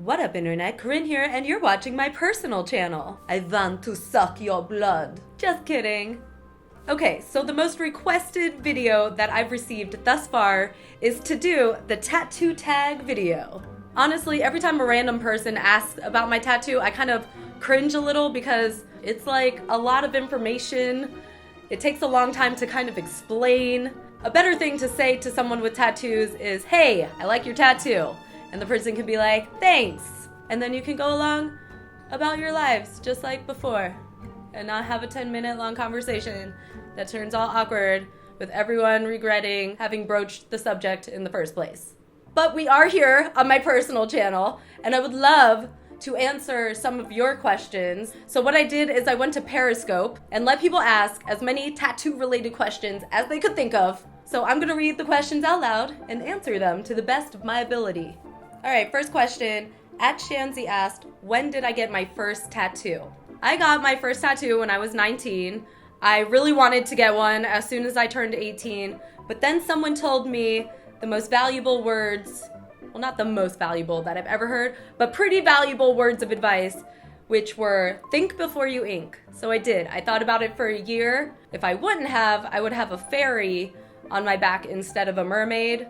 What up, internet? Corinne here, and you're watching my personal channel. I want to suck your blood. Just kidding. Okay, so the most requested video that I've received thus far is to do the tattoo tag video. Honestly, every time a random person asks about my tattoo, I kind of cringe a little because it's like a lot of information. It takes a long time to kind of explain. A better thing to say to someone with tattoos is, hey, I like your tattoo. And the person can be like, thanks. And then you can go along about your lives just like before and not have a 10-minute long conversation that turns all awkward with everyone regretting having broached the subject in the first place. But we are here on my personal channel, and I would love to answer some of your questions. So what I did is I went to Periscope and let people ask as many tattoo-related questions as they could think of. So I'm gonna read the questions out loud and answer them to the best of my ability. All right, first question. @Shanzi asked, when did I get my first tattoo? I got my first tattoo when I was 19. I really wanted to get one as soon as I turned 18, but then someone told me the most valuable words, well, not the most valuable that I've ever heard, but pretty valuable words of advice, which were think before you ink. So I did. I thought about it for a year. If I wouldn't have, I would have a fairy on my back instead of a mermaid.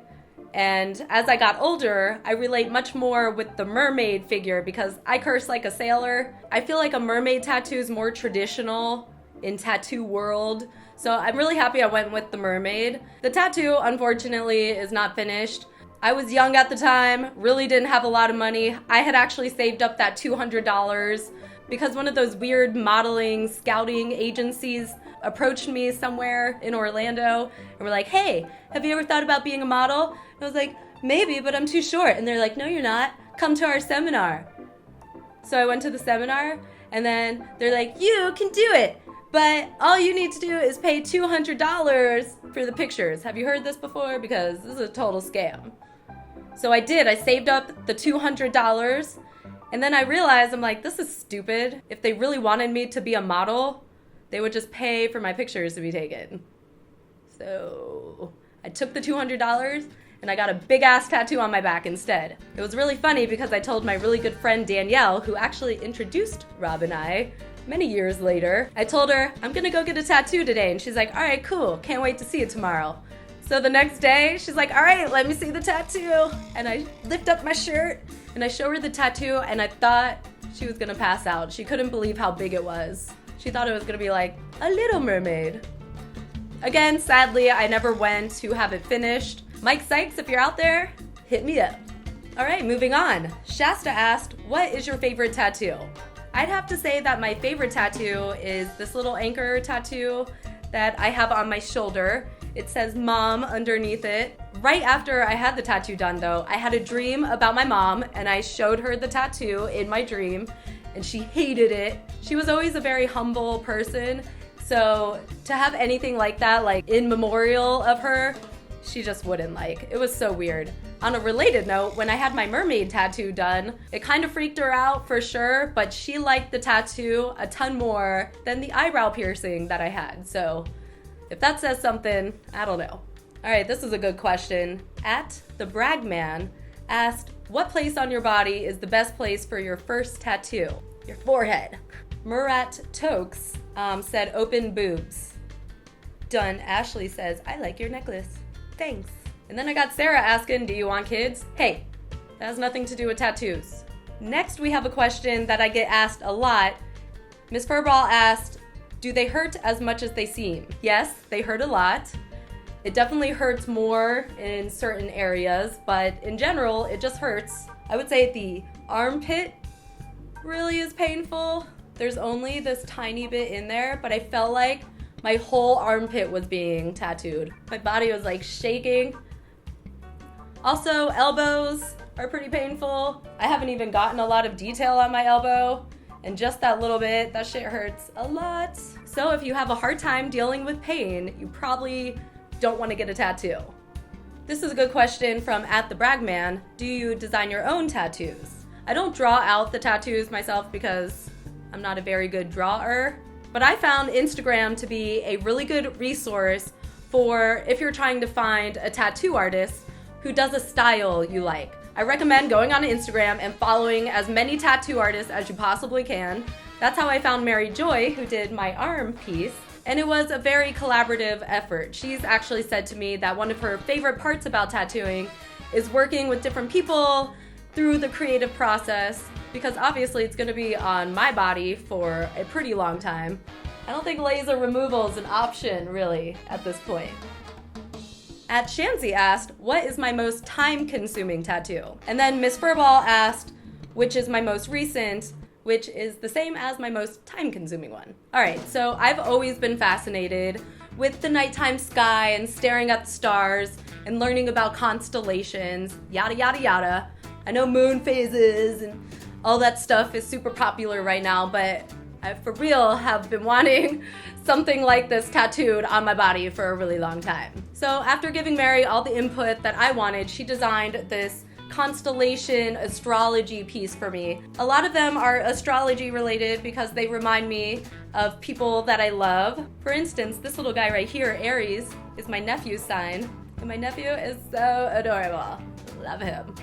And as I got older, I relate much more with the mermaid figure because I curse like a sailor. I feel like a mermaid tattoo is more traditional in tattoo world. So I'm really happy I went with the mermaid. The tattoo, unfortunately, is not finished. I was young at the time, really didn't have a lot of money. I had actually saved up that $200 because one of those weird modeling, scouting agencies approached me somewhere in Orlando and were like, hey, have you ever thought about being a model? And I was like, maybe, but I'm too short. And they're like, no, you're not. Come to our seminar. So I went to the seminar and then they're like, you can do it, but all you need to do is pay $200 for the pictures. Have you heard this before? Because this is a total scam. So I did. I saved up the $200 and then I realized, I'm like, this is stupid. If they really wanted me to be a model, they would just pay for my pictures to be taken. So I took the $200 and I got a big ass tattoo on my back instead. It was really funny because I told my really good friend Danielle, who actually introduced Rob and I many years later, I told her, I'm gonna go get a tattoo today. And she's like, all right, cool. Can't wait to see you tomorrow. So the next day, she's like, all right, let me see the tattoo. And I lift up my shirt and I show her the tattoo and I thought she was gonna pass out. She couldn't believe how big it was. She thought it was gonna be like a little mermaid. Again, sadly, I never went to have it finished. Mike Sykes, if you're out there, hit me up. All right, moving on. Shasta asked, what is your favorite tattoo? I'd have to say that my favorite tattoo is this little anchor tattoo that I have on my shoulder. It says mom underneath it. Right after I had the tattoo done though, I had a dream about my mom and I showed her the tattoo in my dream and she hated it. She was always a very humble person. So to have anything like that, like in memorial of her, she just wouldn't like. It was so weird. On a related note, when I had my mermaid tattoo done, it kind of freaked her out for sure, but she liked the tattoo a ton more than the eyebrow piercing that I had. So if that says something, I don't know. All right, this is a good question. @TheBragman asked, what place on your body is the best place for your first tattoo? Your forehead. Murat Tokes said open boobs. Done. Ashley says, I like your necklace. Thanks. And then I got Sarah asking, do you want kids? Hey, that has nothing to do with tattoos. Next, we have a question that I get asked a lot. Miss Furball asked, do they hurt as much as they seem? Yes, they hurt a lot. It definitely hurts more in certain areas, but in general, it just hurts. I would say the armpit really is painful. There's only this tiny bit in there, but I felt like my whole armpit was being tattooed. My body was like shaking. Also, elbows are pretty painful. I haven't even gotten a lot of detail on my elbow, and just that little bit, that shit hurts a lot. So if you have a hard time dealing with pain, you probably don't want to get a tattoo. This is a good question from @TheBragman. Do you design your own tattoos? I don't draw out the tattoos myself because I'm not a very good drawer, but I found Instagram to be a really good resource for if you're trying to find a tattoo artist who does a style you like. I recommend going on Instagram and following as many tattoo artists as you possibly can. That's how I found Mary Joy, who did my arm piece. And it was a very collaborative effort. She's actually said to me that one of her favorite parts about tattooing is working with different people through the creative process, because obviously it's gonna be on my body for a pretty long time. I don't think laser removal is an option, really, at this point. At Shanzi asked, what is my most time-consuming tattoo? And then Miss Furball asked, which is my most recent, which is the same as my most time-consuming one. All right, so I've always been fascinated with the nighttime sky and staring at the stars and learning about constellations, yada, yada, yada. I know moon phases and all that stuff is super popular right now, but I for real have been wanting something like this tattooed on my body for a really long time. So after giving Mary all the input that I wanted, she designed this constellation astrology piece for me. A lot of them are astrology related because they remind me of people that I love. For instance, this little guy right here, Aries, is my nephew's sign, and my nephew is so adorable. Love him.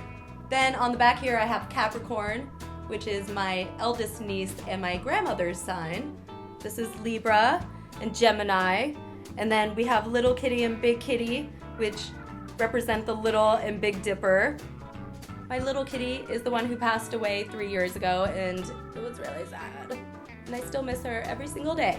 Then on the back here I have Capricorn, which is my eldest niece and my grandmother's sign. This is Libra and Gemini. And then we have Little Kitty and Big Kitty, which represent the Little and Big Dipper. My little kitty is the one who passed away 3 years ago, and it was really sad. And I still miss her every single day.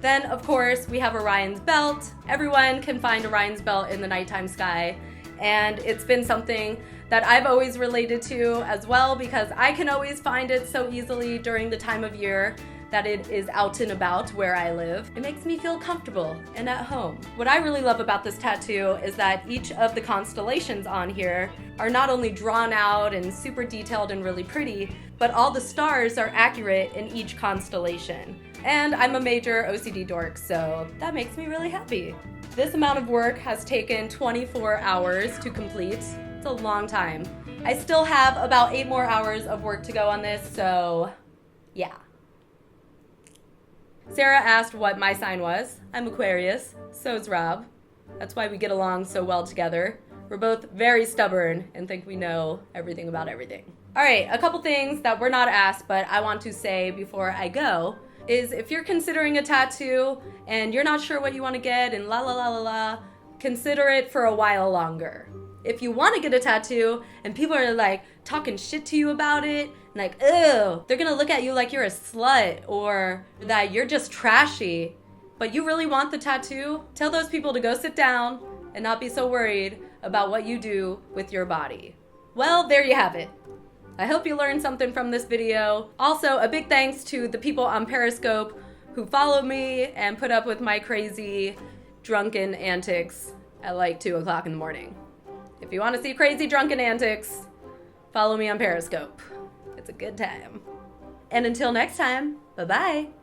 Then, of course, we have Orion's belt. Everyone can find Orion's belt in the nighttime sky, and it's been something that I've always related to as well, because I can always find it so easily during the time of year that it is out and about where I live. It makes me feel comfortable and at home. What I really love about this tattoo is that each of the constellations on here are not only drawn out and super detailed and really pretty, but all the stars are accurate in each constellation. And I'm a major OCD dork, so that makes me really happy. This amount of work has taken 24 hours to complete. It's a long time. I still have about 8 more hours of work to go on this, so yeah. Sarah asked what my sign was. I'm Aquarius, so is Rob. That's why we get along so well together. We're both very stubborn and think we know everything about everything. All right, a couple things that were not asked, but I want to say before I go, is if you're considering a tattoo and you're not sure what you want to get and la la la la la, consider it for a while longer. If you want to get a tattoo and people are like talking shit to you about it, like, ew, they're gonna look at you like you're a slut or that you're just trashy, but you really want the tattoo, tell those people to go sit down and not be so worried about what you do with your body. Well, there you have it. I hope you learned something from this video. Also, a big thanks to the people on Periscope who follow me and put up with my crazy drunken antics at like 2 o'clock in the morning. If you want to see crazy drunken antics, follow me on Periscope. It's a good time. And until next time, bye-bye.